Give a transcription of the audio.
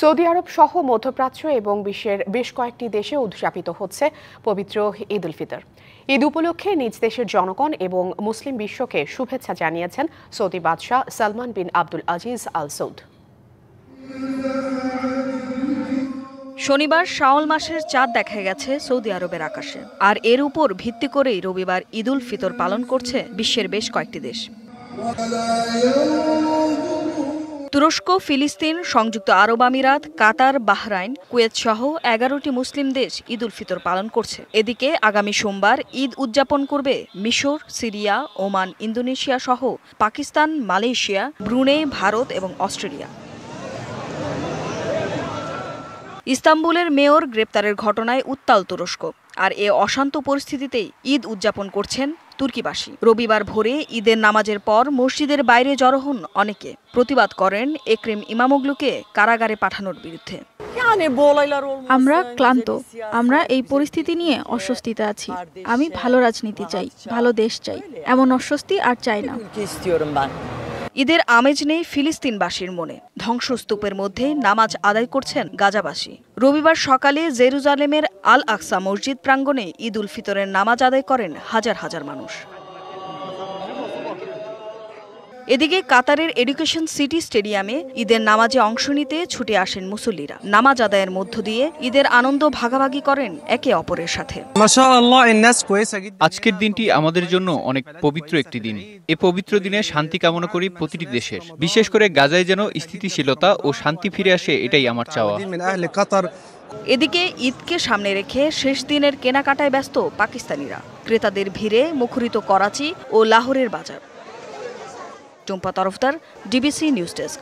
Saudi আরব সহ মধ্যপ্রাচ্য এবং বিশ্বের বেশ কয়েকটি দেশে উদযাপিত হচ্ছে পবিত্র ঈদ উল ফিতর। ঈদ উপলক্ষে নিজ দেশের জনগণ এবং মুসলিম বিশ্বকে শুভেচ্ছা জানিয়েছেন সৌদি বাদশাহ সালমান বিন আব্দুল আজিজ আল সৌদ। শনিবার শাওয়াল মাসের চাঁদ দেখা গেছে সৌদি আরবের আকাশে, আর এর উপর ভিত্তি করেই রবিবার ঈদ উল ফিতর পালন করছে বিশ্বের বেশ কয়েকটি দেশ। তুরস্ক, ফিলিস্তিন, সংযুক্ত আরব আমিরাত, কাতার, বাহরাইন, কুয়েত সহ ১১টি মুসলিম দেশ ঈদ উল ফিতর পালন করছে। এদিকে আগামী সোমবার ঈদ উদযাপন করবে মিশর, সিরিয়া, ওমান, ইন্দোনেশিয়া সহ পাকিস্তান, মালয়েশিয়া, ব্রুনেই, ভারত এবং অস্ট্রেলিয়া। ইস্তাম্বুলের মেয়র গ্রেপ্তারের ঘটনায় উত্তাল তুরস্ক, আর এ অশান্ত পরিস্থিতিতেই ঈদ উদযাপন করছেন তুর্কিবাসী। রবিবার ভোরে ঈদের নামাজের পর মসজিদের বাইরে জড়ো হন অনেকে, প্রতিবাদ করেন একরিম ইমামোগলুকে কারাগারে পাঠানোর বিরুদ্ধে। আমরা ক্লান্ত, আমরা এই পরিস্থিতি নিয়ে অস্বস্তিতে আছি। আমি ভালো রাজনীতি চাই, ভালো দেশ চাই, এমন অস্বস্তি আর চাই না। ঈদের আমেজ নেই ফিলিস্তিনবাসীর মনে। ধ্বংসস্তূপের মধ্যে নামাজ আদায় করছেন গাজাবাসী। রবিবার সকালে জেরুজালেমের আল আকসা মসজিদ প্রাঙ্গণে ঈদ উল ফিতরের নামাজ আদায় করেন হাজার হাজার মানুষ। এদিকে কাতারের এডুকেশন সিটি স্টেডিয়ামে ঈদের নামাজে অংশ নিতে ছুটে আসেন মুসল্লিরা। নামাজ আদায়ের মধ্য দিয়ে ঈদের আনন্দ ভাগাভাগি করেন একে অপরের সাথে। আজকের দিনটি আমাদের জন্য অনেক পবিত্র একটি দিন। এই পবিত্র দিনে শান্তি কামনা করি প্রতিটি দেশের, বিশেষ করে গাজায় যেন স্থিতিশীলতা ও শান্তি ফিরে আসে, এটাই আমার চাওয়া। এদিকে ঈদকে সামনে রেখে শেষ দিনের কেনাকাটায় ব্যস্ত পাকিস্তানিরা। ক্রেতাদের ভিড়ে মুখরিত করাচি ও লাহোরের বাজার। Tumpa Tarafdar, DBC news desk.